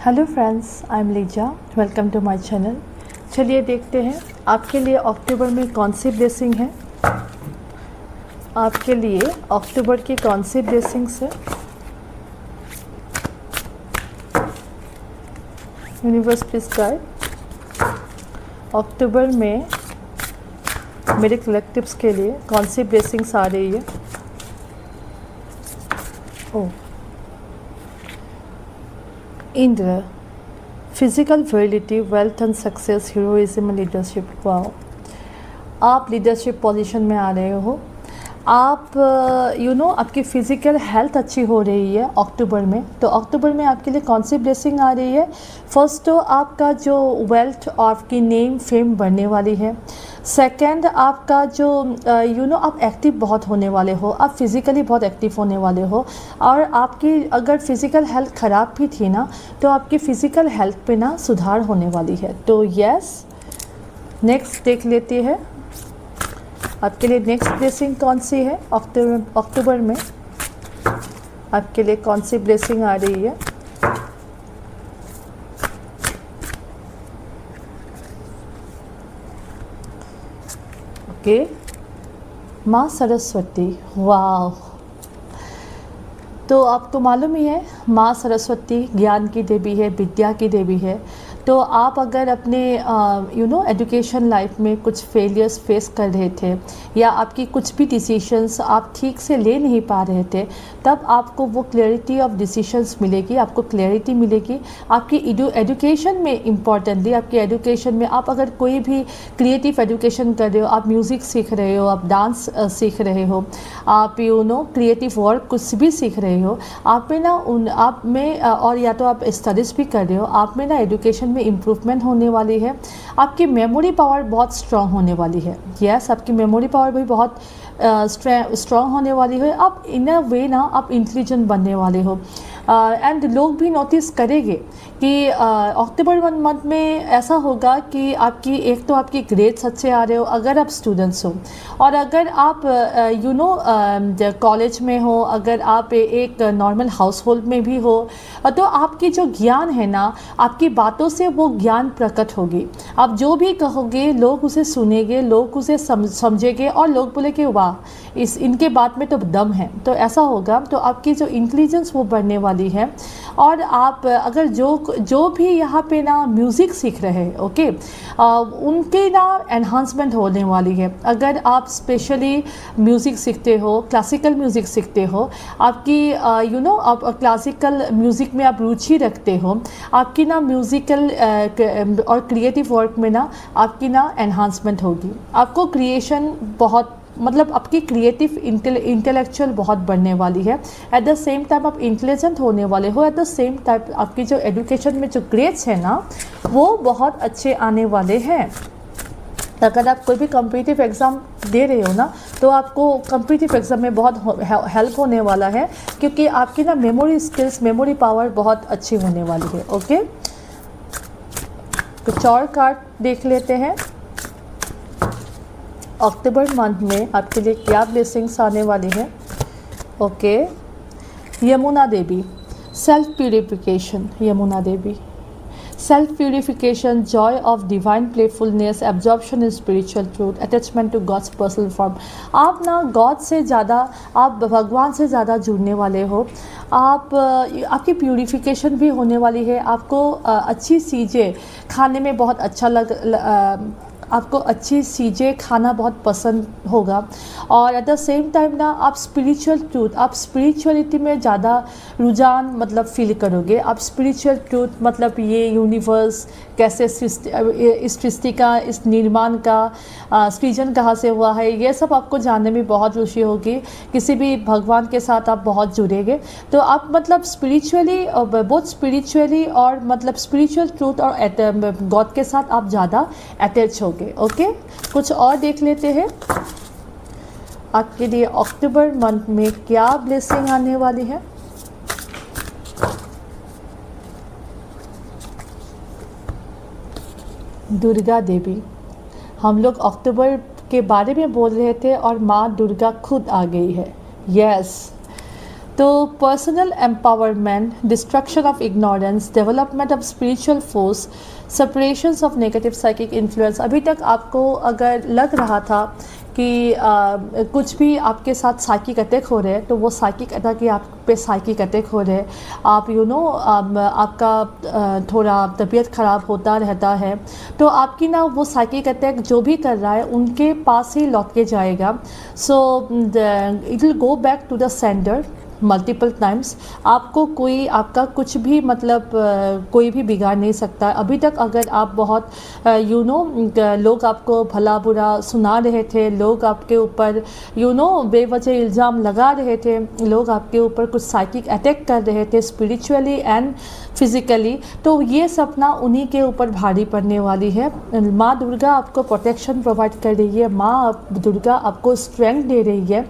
Hello friends, I am Lisa. Welcome to my channel. चलिए देखते हैं आपके लिए अक्टूबर में कौन सी ब्लेसिंग है। आपके लिए अक्टूबर की कौन सी ब्लेसिंग्स है। यूनिवर्स प्लीज गाइड अक्टूबर में मेरे कलेक्टिव्स के लिए कौन सी ब्लेसिंग्स आ रही है। O Indra, physical virility, wealth and success, heroism, leadership. Wow, आप लीडरशिप पोजीशन में आ रहे हो। आप आपकी फ़िज़िकल हेल्थ अच्छी हो रही है अक्टूबर में। तो अक्टूबर में आपके लिए कौन सी ब्लेसिंग आ रही है। फर्स्ट तो आपका जो वेल्थ और आपकी नेम फेम बढ़ने वाली है। सेकंड, आपका जो आप एक्टिव बहुत होने वाले हो, आप फिज़िकली बहुत एक्टिव होने वाले हो। और आपकी अगर फ़िज़िकल हेल्थ ख़राब भी थी ना, तो आपकी फ़िज़िकल हेल्थ पे ना सुधार होने वाली है। तो यस, नेक्स्ट देख लेते हैं आपके लिए नेक्स्ट ब्लेसिंग कौन सी है। अक्टूबर में आपके लिए कौन सी ब्लेसिंग आ रही है। ओके, माँ सरस्वती। वाह, तो आपको मालूम ही है माँ सरस्वती ज्ञान की देवी है, विद्या की देवी है। तो आप अगर अपने एजुकेशन लाइफ में कुछ फेलियर्स फेस कर रहे थे, या आपकी कुछ भी डिसीशंस आप ठीक से ले नहीं पा रहे थे, तब आपको वो क्लैरिटी ऑफ डिसीशंस मिलेगी, आपको क्लैरिटी मिलेगी। आपकी एजुकेशन में इम्पॉर्टेंटली, आपकी एजुकेशन में आप अगर कोई भी क्रिएटिव एजुकेशन कर रहे हो, आप म्यूज़िक सीख रहे हो, आप डांस सीख रहे हो, आप क्रिएटिव वर्क कुछ भी सीख रहे हो, आप में ना आप में और या तो आप स्टडीज़ भी कर रहे हो, आप में ना एजुकेशन में इम्प्रूवमेंट होने वाली है। आपकी मेमोरी पावर बहुत स्ट्रांग होने वाली है। यस, आपकी मेमोरी पावर भी बहुत स्ट्रांग होने वाली है। आप इन अ वे ना आप इंटेलिजेंट बनने वाले हो। एंड लोग भी नोटिस करेंगे कि अक्टूबर मंथ में ऐसा होगा कि आपकी एक तो आपकी ग्रेड्स अच्छे आ रहे हो अगर आप स्टूडेंट्स हो, और अगर आप कॉलेज में हो, अगर आप एक नॉर्मल हाउस होल्ड में भी हो, तो आपकी जो ज्ञान है ना, आपकी बातों से वो ज्ञान प्रकट होगी। आप जो भी कहोगे लोग उसे सुनेंगे, लोग उसे समझेंगे, और लोग बोलेंगे वाह, इनके बात में तो दम है। तो ऐसा होगा, तो आपकी जो इंटेलिजेंस वो बढ़ने वाली है। और आप अगर जो भी यहाँ पे ना म्यूज़िक सीख रहे हैं, ओके, उनके ना एनहांसमेंट होने वाली है। अगर आप स्पेशली म्यूज़िक सीखते हो, क्लासिकल म्यूज़िक सीखते हो, आपकी आप क्लासिकल म्यूज़िक में आप रुचि रखते हो, आपकी ना म्यूज़िकल और क्रिएटिव वर्क में ना आपकी ना एनहांसमेंट होगी। आपको क्रिएशन बहुत, मतलब आपकी क्रिएटिव इंटेलेक्चुअल बहुत बढ़ने वाली है। एट द सेम टाइम आप इंटेलिजेंट होने वाले हो। एट द सेम टाइम आपकी जो एजुकेशन में जो ग्रेड्स है ना, वो बहुत अच्छे आने वाले हैं। अगर आप कोई भी कॉम्पिटिटिव एग्ज़ाम दे रहे हो ना, तो आपको कॉम्पिटिटिव एग्ज़ाम में बहुत हेल्प होने वाला है, क्योंकि आपकी ना मेमोरी स्किल्स, मेमोरी पावर बहुत अच्छी होने वाली है। ओके, कुछ और कार्ड देख लेते हैं। अक्टूबर मंथ में आपके लिए क्या ब्लेसिंग्स आने वाली है। Okay, Yamuna Devi, self purification. Yamuna Devi, self purification, joy of divine playfulness, absorption in spiritual truth, attachment to god's personal form. आप ना गॉड से ज़्यादा, आप भगवान से ज़्यादा जुड़ने वाले हो। आपकी प्यूरिफिकेशन भी होने वाली है। आपको अच्छी चीज़ें खाने में बहुत अच्छा आपको अच्छी चीज़ें खाना बहुत पसंद होगा। और एट द सेम टाइम ना आप स्पिरिचुअल ट्रूथ, आप स्पिरिचुअलिटी में ज़्यादा रुझान मतलब फील करोगे। आप स्पिरिचुअल ट्रूथ मतलब ये यूनिवर्स कैसे इस सृष्टि का, इस निर्माण का सृजन कहाँ से हुआ है, ये सब आपको जानने में बहुत रुचि होगी। किसी भी भगवान के साथ आप बहुत जुड़ेंगे। तो आप मतलब स्पिरिचुअली, बहुत स्पिरिचुअली और मतलब स्पिरिचुअल ट्रूथ और गॉड के साथ आप ज़्यादा अटैच होगे। ओके, कुछ और देख लेते हैं आपके लिए अक्टूबर मंथ में क्या ब्लेसिंग आने वाली है। दुर्गा देवी, हम लोग अक्टूबर के बारे में बोल रहे थे और माँ दुर्गा खुद आ गई है। यस, तो personal empowerment, destruction of ignorance, development of spiritual force, separations of negative psychic influence. अभी तक आपको अगर लग रहा था कि कुछ भी आपके साथ साइकिक अटैक हो रहे हैं, तो वो साइकिक अटैक ही आप पे साइकिक अटैक हो रहे हैं, आप आपका थोड़ा तबीयत ख़राब होता रहता है, तो आपकी ना वो साइकिक अटैक जो भी कर रहा है उनके पास ही लौट के जाएगा। So it will go back to the sender multiple times. आपको कोई आपका कुछ भी मतलब कोई भी बिगाड़ नहीं सकता। अभी तक अगर आप बहुत लोग आपको भला बुरा सुना रहे थे, लोग आपके ऊपर बेवजह इल्ज़ाम लगा रहे थे, लोग आपके ऊपर कुछ साइकिक अटैक कर रहे थे स्पिरिचुअली एंड फिज़िकली, तो ये सब ना उन्हीं के ऊपर भारी पड़ने वाली है। माँ दुर्गा आपको प्रोटेक्शन प्रोवाइड कर रही है, माँ दुर्गा आपको स्ट्रेंथ दे रही है।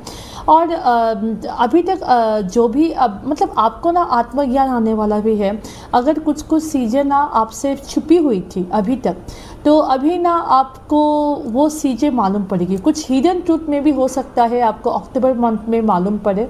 और अभी तक जो भी मतलब आपको ना आत्मज्ञान आने वाला भी है। अगर कुछ चीज़ें ना आपसे छुपी हुई थी अभी तक, तो अभी ना आपको वो चीज़ें मालूम पड़ेगी। कुछ हिडन ट्रूथ में भी हो सकता है आपको अक्टूबर मंथ में मालूम पड़े।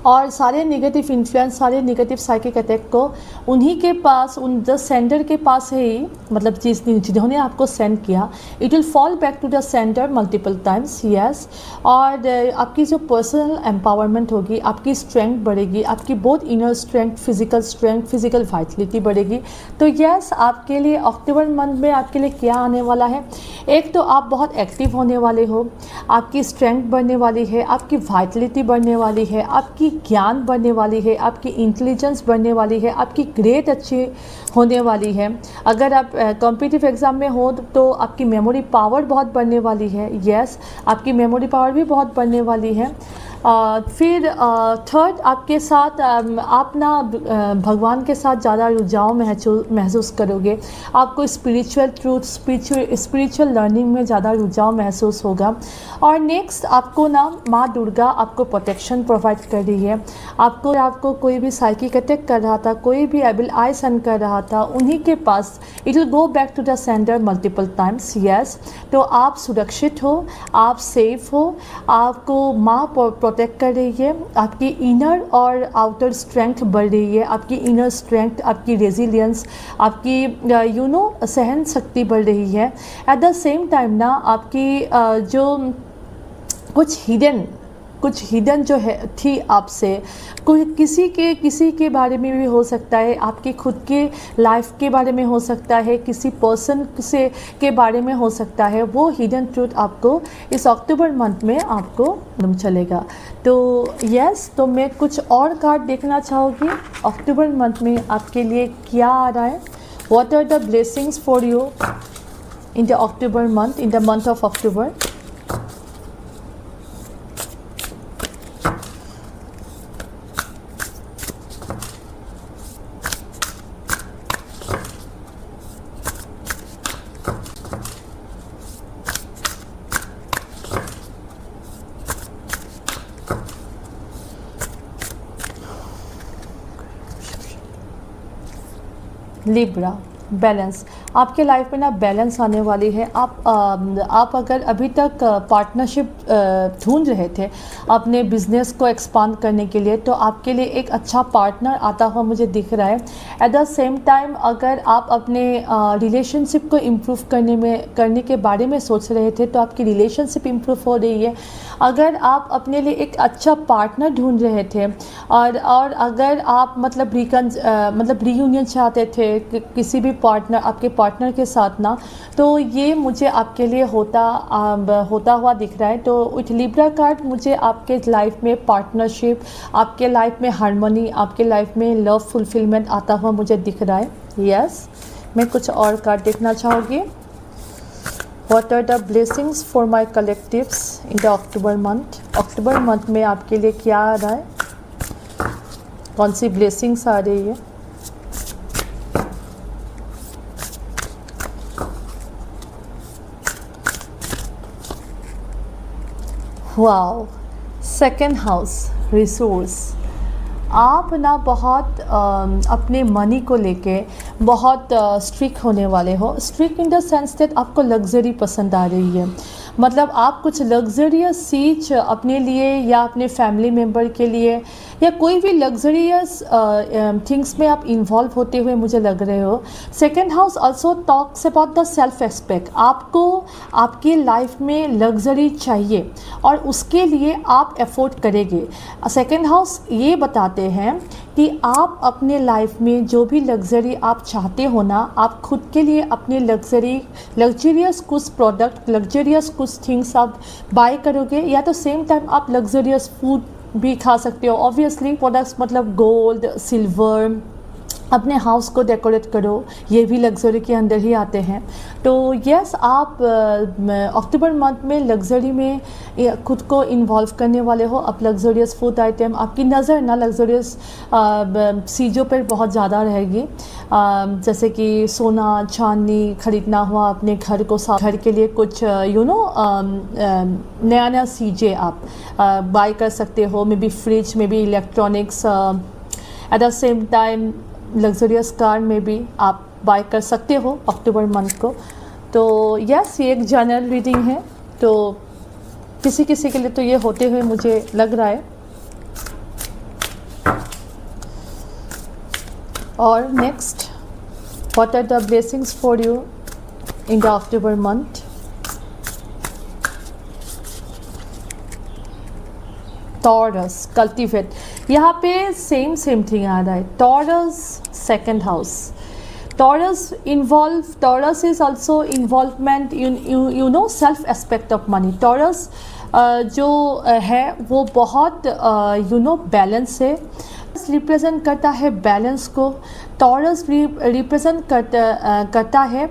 और सारे नेगेटिव इन्फ्लुएंस, सारे नेगेटिव साइकिक अटैक को उन्हीं के पास, उन द सेंडर के पास है ही, मतलब जिन्होंने आपको सेंड किया, it will fall back to the sender multiple times. Yes. और आपकी जो पर्सनल एम्पावरमेंट होगी, आपकी स्ट्रेंथ बढ़ेगी, आपकी बहुत इनर स्ट्रेंथ, फिजिकल वाइटलिटी बढ़ेगी। तो यस, आपके लिए अक्टूबर मंथ में आपके लिए क्या आने वाला है? एक तो आप बहुत एक्टिव होने वाले हो, आपकी स्ट्रेंथ बढ़ने वाली है, आपकी वाइटलिटी बढ़ने वाली है, आपकी ज्ञान बढ़ने वाली है, आपकी इंटेलिजेंस बढ़ने वाली है, आपकी ग्रेड अच्छी होने वाली है। अगर आप कॉम्पिटिटिव एग्ज़ाम में हो तो आपकी मेमोरी पावर बहुत बढ़ने वाली है। यस, आपकी मेमोरी पावर भी बहुत बढ़ने वाली है। फिर थर्ड, आपके साथ आप ना भगवान के साथ ज़्यादा रुझाव महसूस करोगे। आपको स्पिरिचुअल ट्रूथ, स्पिरिचुअल लर्निंग में ज़्यादा रुझाव महसूस होगा। और नेक्स्ट, आपको ना माँ दुर्गा आपको प्रोटेक्शन प्रोवाइड कर रही है। आपको कोई भी साइकिक अटैक कर रहा था, कोई भी एबिल आई सन कर रहा था, उन्हीं के पास it will go back to the sender multiple times. Yes. तो आप सुरक्षित हो, आप सेफ हो, आपको माँ प्रोटेक्ट कर रही है, आपकी इनर और आउटर स्ट्रेंथ बढ़ रही है, आपकी इनर स्ट्रेंथ, आपकी रेजिलियंस, आपकी सहन शक्ति बढ़ रही है। एट द सेम टाइम ना आपकी जो कुछ हिडन जो है थी आपसे, कोई किसी के बारे में भी हो सकता है, आपकी खुद के लाइफ के बारे में हो सकता है, किसी पर्सन से के बारे में हो सकता है, वो हिडन ट्रूथ आपको इस अक्टूबर मंथ में आपको मालूम चलेगा। तो यस, तो मैं कुछ और कार्ड देखना चाहूँगी अक्टूबर मंथ में आपके लिए क्या आ रहा है। What are the blessings for you in the October month, in the month of October. Libra, balance. आपके लाइफ में ना बैलेंस आने वाली है। आप अगर अभी तक पार्टनरशिप ढूंढ रहे थे अपने बिजनेस को एक्सपांड करने के लिए, तो आपके लिए एक अच्छा पार्टनर आता हुआ मुझे दिख रहा है। एट द सेम टाइम, अगर आप अपने रिलेशनशिप को इम्प्रूव करने के बारे में सोच रहे थे, तो आपकी रिलेशनशिप इम्प्रूव हो रही है। अगर आप अपने लिए एक अच्छा पार्टनर ढूंढ रहे थे और अगर आप मतलब रीयूनियन चाहते थे किसी भी आपके पार्टनर के साथ ना, तो ये मुझे आपके लिए होता हुआ दिख रहा है। तो विथ लिब्रा कार्ड मुझे आपके लाइफ में पार्टनरशिप, आपके लाइफ में हार्मनी, आपके लाइफ में लव फुलफिलमेंट आता हुआ मुझे दिख रहा है। यस, मैं कुछ और कार्ड देखना चाहूँगी। What are the blessings for my collectives in the October month? October month में आपके लिए क्या आ रहा है, कौन सी ब्लेसिंग्स आ रही है? Wow, second house, resource. आप ना बहुत अपने मनी को लेके बहुत स्ट्रिक्ट होने वाले हो। Strict in the sense that आपको लग्जरी पसंद आ रही है, मतलब आप कुछ लग्जरियस चीज अपने लिए या अपने फैमिली मेम्बर के लिए या कोई भी लग्जरियस थिंग्स में आप इन्वॉल्व होते हुए मुझे लग रहे हो। Second house also talks about the self aspect. आपको आपकी लाइफ में लग्जरी चाहिए और उसके लिए आप एफोर्ड करेंगे। सेकेंड हाउस ये बताते हैं कि आप अपने लाइफ में जो भी लग्जरी आप चाहते हो ना, आप खुद के लिए अपने लग्जरियस कुछ प्रोडक्ट, लग्जरियस कुछ थिंग्स आप बाय करोगे, या तो सेम टाइम आप लग्जरियस फूड भी खा सकते हो। ऑब्वियसली प्रोडक्ट्स मतलब गोल्ड, सिल्वर, अपने हाउस को डेकोरेट करो, ये भी लग्जरी के अंदर ही आते हैं। तो यस, आप अक्टूबर मंथ में लग्जरी में खुद को इन्वॉल्व करने वाले हो। आप लग्जरियस फूड आइटम, आपकी नज़र ना लग्जरियस चीज़ों पर बहुत ज़्यादा रहेगी, जैसे कि सोना चांदी खरीदना हुआ, अपने घर को साफ, घर के लिए कुछ नया नया चीज़ें आप बाय कर सकते हो। May be fridge, may be electronics, at the same time luxurious car में भी आप बाय कर सकते हो अक्टूबर मंथ को। तो यस, ये एक जनरल रीडिंग है, तो किसी किसी के लिए तो ये होते हुए मुझे लग रहा है। और next, what are the blessings for you in the October month. Taurus, cultivate, यहाँ पे सेम थिंग आ रहा है। Taurus second house, Taurus is also involvement you know self aspect of money. Taurus जो है वो बहुत बैलेंस है, रिप्रेजेंट करता है बैलेंस को। टॉरस रिप्रेजेंट करता है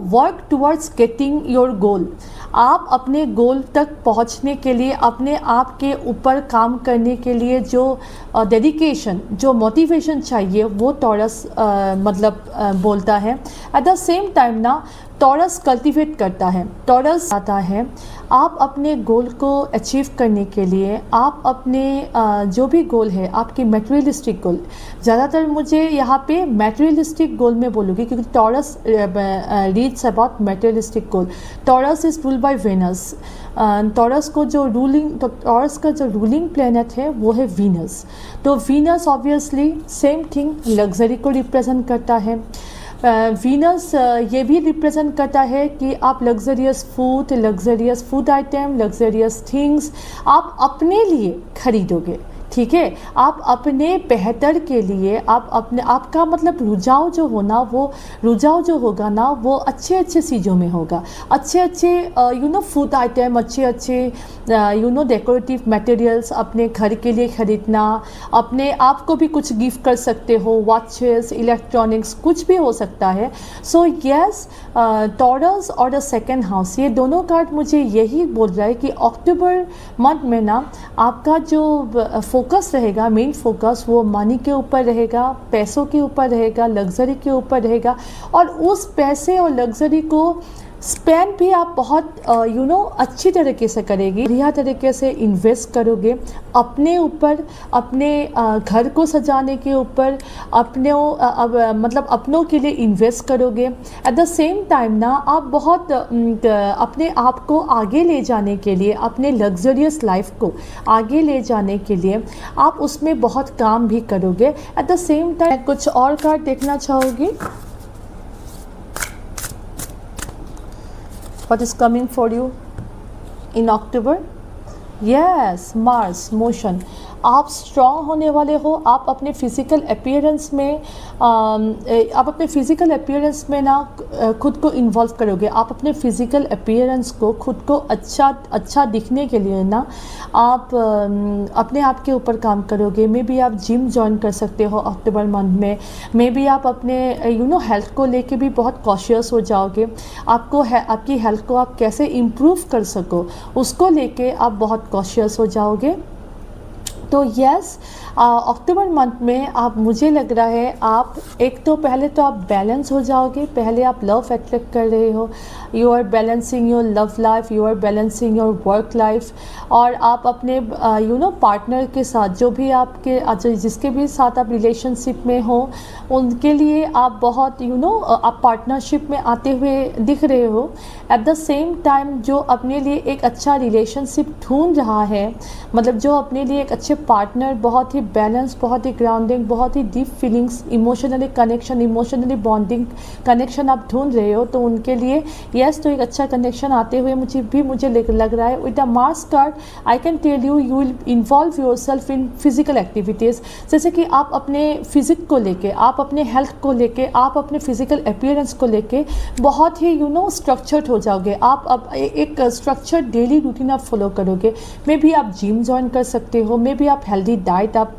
work towards getting your goal. आप अपने गोल तक पहुंचने के लिए, अपने आप के ऊपर काम करने के लिए जो डेडिकेशन, जो मोटिवेशन चाहिए, वो टॉरस बोलता है। एट द सेम टाइम ना, टॉरस कल्टिवेट करता है। टॉरस आता है आप अपने गोल को अचीव करने के लिए, आप अपने जो भी गोल है, आपके मटेरियलिस्टिक गोल, ज़्यादातर मुझे यहाँ पे मटेरियलिस्टिक गोल में बोलूँगी, क्योंकि taurus reads about materialistic goal. Taurus is ruled by Venus. Taurus का जो रूलिंग प्लैनेट है वो है वीनस। तो Venus obviously same thing luxury को रिप्रेजेंट करता है। वीनस ये भी रिप्रेजेंट करता है कि आप luxurious food item, luxurious things आप अपने लिए खरीदोगे, ठीक है। आप अपने बेहतर के लिए, आप अपने आपका रुझाव जो होगा ना, वो अच्छे चीज़ों में होगा। अच्छे फूड आइटम, अच्छे डेकोरेटिव मटेरियल्स अपने घर के लिए खरीदना, अपने आप को भी कुछ गिफ्ट कर सकते हो, वॉचेस, इलेक्ट्रॉनिक्स, कुछ भी हो सकता है। सो यस, टॉरस और द सेकेंड हाउस, ये दोनों कार्ड मुझे यही बोल रहा है कि अक्टूबर मंथ में ना आपका जो फोकस रहेगा, मेन फोकस वो मनी के ऊपर रहेगा, पैसों के ऊपर रहेगा, लग्जरी के ऊपर रहेगा। और उस पैसे और लग्जरी को स्पेंड भी आप बहुत अच्छी तरीके से करेगी, बढ़िया तरीके से इन्वेस्ट करोगे अपने ऊपर, अपने घर को सजाने के ऊपर, अपनों के लिए इन्वेस्ट करोगे। एट द सेम टाइम ना आप बहुत अपने आप को आगे ले जाने के लिए, अपने लग्जरियस लाइफ को आगे ले जाने के लिए आप उसमें बहुत काम भी करोगे। एट द सेम टाइम कुछ और कार्ड देखना चाहोगी। What is coming for you in October? Yes, Mars, motion. आप स्ट्रॉन्ग होने वाले हो। आप अपने फिज़िकल अपीयरेंस में ना खुद को इन्वॉल्व करोगे। आप अपने फिज़िकल अपीयरेंस को, खुद को अच्छा दिखने के लिए ना आप अपने आप के ऊपर काम करोगे। मे बी आप जिम ज्वाइन कर सकते हो अक्टूबर मंथ में। मे बी आप अपने हेल्थ को लेके भी बहुत कॉशियस हो जाओगे। आपकी हेल्थ को आप कैसे इम्प्रूव कर सको, उसको लेके आप बहुत कॉशियस हो जाओगे। तो यस, अक्टूबर मंथ में आप, मुझे लग रहा है आप एक तो पहले तो आप बैलेंस हो जाओगे, पहले आप लव अट्रैक्ट कर रहे हो, you are balancing your love life, you are balancing your work life, और आप अपने पार्टनर के साथ, जो भी आपके जिसके भी साथ आप रिलेशनशिप में हो, उनके लिए आप बहुत आप पार्टनरशिप में आते हुए दिख रहे हो। एट द सेम टाइम जो अपने लिए एक अच्छा रिलेशनशिप ढूंढ रहा है, मतलब जो अपने लिए एक अच्छे पार्टनर, बहुत ही बैलेंस, बहुत ही ग्राउंडिंग, बहुत ही deep feelings, emotionally connection, emotionally bonding connection आप ढूंढ रहे हो, तो उनके लिए यस तो एक अच्छा कनेक्शन आते हुए मुझे लग रहा है। With the Mars card I can tell you will involve yourself in physical activities, जैसे कि आप अपने फिजिक को लेके, आप अपने हेल्थ को लेके, आप अपने फिजिकल अपीयरेंस को लेके बहुत ही स्ट्रक्चर्ड हो जाओगे। आप अब एक स्ट्रक्चर्ड डेली रूटीन आप फॉलो करोगे। मे बी आप जिम ज्वाइन कर सकते हो, मे बी आप हेल्दी डाइट आप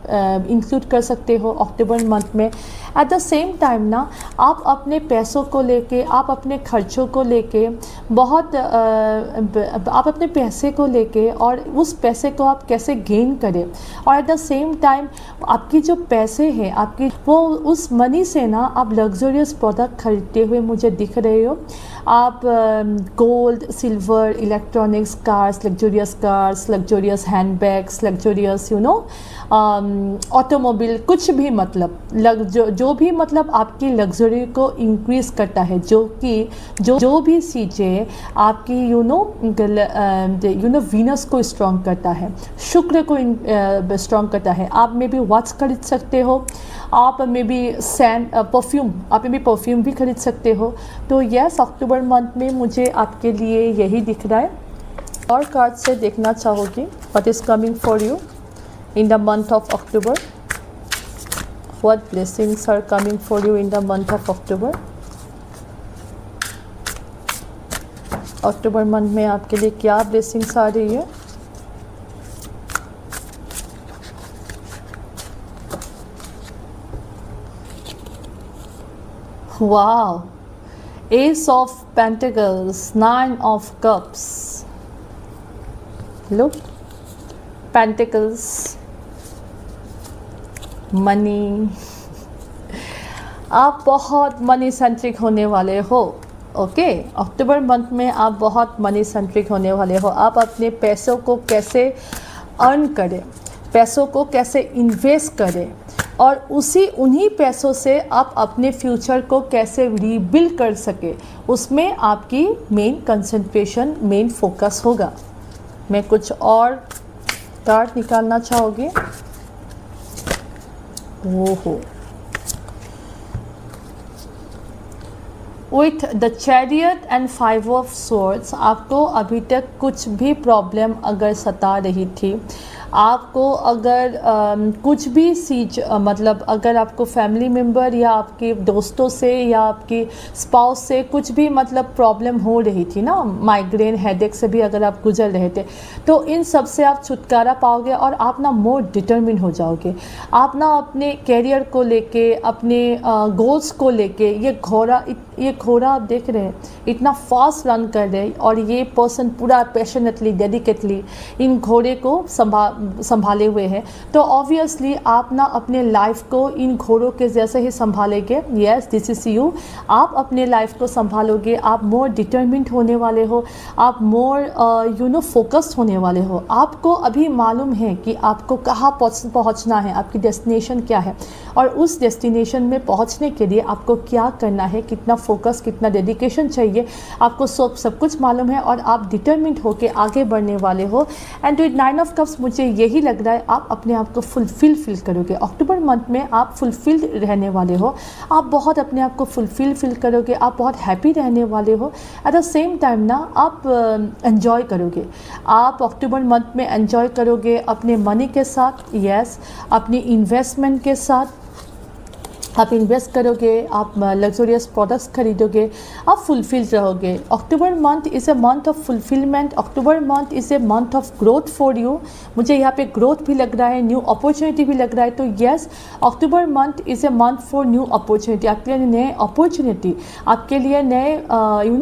इंक्लूड कर सकते हो अक्टूबर मंथ में। एट द सेम टाइम ना आप अपने पैसों को लेके, आप अपने खर्चों को लेके बहुत आप अपने पैसे को लेके और उस पैसे को आप कैसे गेन करें, और एट द सेम टाइम आपकी जो पैसे हैं आपकी, वो उस मनी से ना आप लग्जरियस प्रोडक्ट खरीदते हुए मुझे दिख रहे हो। आप gold, silver, electronics, cars, luxurious handbags, luxurious automobile, कुछ भी मतलब जो भी मतलब आपकी लग्जरी को इंक्रीज़ करता है, जो भी चीज़ें आपकी वीनस को स्ट्रॉन्ग करता है, शुक्र को स्ट्रॉन्ग करता है। आप में भी वॉच खरीद सकते हो, आप में भी परफ्यूम भी खरीद सकते हो। तो यस, अक्टूबर मंथ में मुझे आपके लिए यही दिख रहा है। और कार्ड से देखना चाहोगी what is coming for you in the month of October, what blessings are coming for you in the month of October। October month में आपके लिए क्या ब्लेसिंग्स आ रही है। Wow, S of pentacles, 9 of cups, look, pentacles, money, आप बहुत money centric होने वाले हो। ओके, अक्टूबर मंथ में आप बहुत मनी सेंट्रिक होने वाले हो। आप अपने पैसों को कैसे अर्न करें, पैसों को कैसे इन्वेस्ट करें, और उन्हीं पैसों से आप अपने फ्यूचर को कैसे रीबिल्ड कर सके, उसमें आपकी मेन कंसंट्रेशन, मेन फोकस होगा। मैं कुछ और कार्ड निकालना चाहोगे। ओहो, with the chariot and 5 of swords, आपको अभी तक कुछ भी प्रॉब्लम अगर सता रही थी, आपको अगर कुछ भी चीज़ मतलब अगर आपको फैमिली मेम्बर या आपके दोस्तों से या आपकी स्पाउस से कुछ भी मतलब प्रॉब्लम हो रही थी ना, माइग्रेन, हेडेक से भी अगर आप गुजर रहे थे, तो इन सब से आप छुटकारा पाओगे और आप ना मोर डिटरमिन हो जाओगे। आप ना अपने कैरियर को लेके, अपने गोल्स को लेके, ये घोड़ा आप देख रहे हैं इतना फास्ट रन कर रहे हैं, और ये पर्सन पूरा पैशनेटली, डेडिकेटली इन घोड़े को संभाले हुए हैं। तो ऑब्वियसली आप ना अपने लाइफ को इन घोड़ों के जैसे ही संभालेंगे। Yes, this is you. आप अपने लाइफ को संभालोगे, आप मोर डिटरमिन्ड होने वाले हो, आप मोर फोकस्ड होने वाले हो। आपको अभी मालूम है कि आपको कहाँ पहुँचना है, आपकी डेस्टिनेशन क्या है, और उस डेस्टिनेशन में पहुँचने के लिए आपको क्या करना है, कितना फोकस, कितना डेडिकेशन चाहिए, आपको सब कुछ मालूम है, और आप डिटरमिन्ड होकर आगे बढ़ने वाले हो। एंड विद 9 ऑफ कप्स मुझे यही लग रहा है आप अपने आप को फील करोगे। अक्टूबर मंथ में आप फुलफिल्ड रहने वाले हो, आप बहुत अपने आप को फील करोगे, आप बहुत हैप्पी रहने वाले हो। एट द सेम टाइम ना आप एंजॉय करोगे, आप अक्टूबर मंथ में एंजॉय करोगे अपने मनी के साथ, यस, अपनी इन्वेस्टमेंट के साथ, आप इन्वेस्ट करोगे, आप लग्जरियस प्रोडक्ट्स खरीदोगे, आप फुलफिल्ड रहोगे। October month is a month of fulfilment, October month is a month of growth for you. मुझे यहाँ पे ग्रोथ भी लग रहा है, न्यू अपॉर्चुनिटी भी लग रहा है। तो yes, October month is a month for new opportunity, आपके लिए नए अपॉर्चुनिटी, आपके लिए नए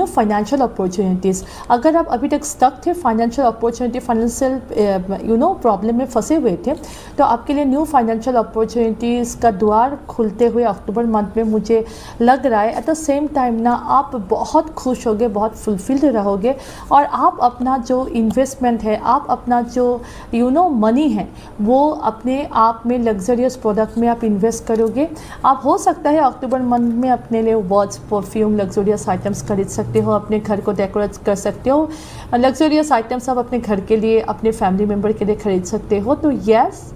फाइनेंशियल अपॉर्चुनिटीज़। अगर आप अभी तक स्टक थे फाइनेंशियल अपॉर्चुनिटी, फाइनेंशियल प्रॉब्लम में फंसे हुए थे, तो आपके लिए न्यू फाइनेंशियल अपॉर्चुनिटीज़ का द्वार खुलते हुए अक्टूबर मंथ में मुझे लग रहा है। एट द सेम टाइम ना आप बहुत खुश होगे, बहुत फुलफिल्ड रहोगे, और आप अपना जो इन्वेस्टमेंट है, आप अपना जो मनी है, वो अपने आप में लग्जरियस प्रोडक्ट में आप इन्वेस्ट करोगे। आप हो सकता है अक्टूबर मंथ में अपने लिए वॉच, परफ्यूम, लग्जरियस आइटम्स खरीद सकते हो, अपने घर को डेकोरेट कर सकते हो। लग्जरियस आइटम्स आप अपने घर के लिए, अपने फैमिली मेम्बर के लिए खरीद सकते हो। तो येस,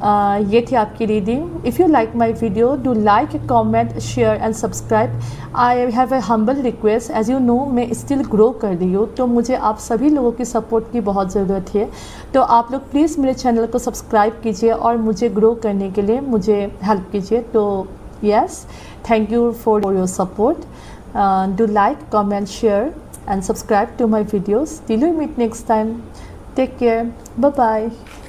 ये थी आपकी reading. If you like my video, do like, comment, share and subscribe. I have a humble request, as you know मैं स्टिल ग्रो कर रही हूँ, तो मुझे आप सभी लोगों की सपोर्ट की बहुत ज़रूरत है। तो आप लोग प्लीज़ मेरे चैनल को सब्सक्राइब कीजिए और मुझे ग्रो करने के लिए मुझे हेल्प कीजिए। तो yes, thank you for your support. Do like, comment, share and subscribe to my videos. Till we meet next time, take care, bye bye.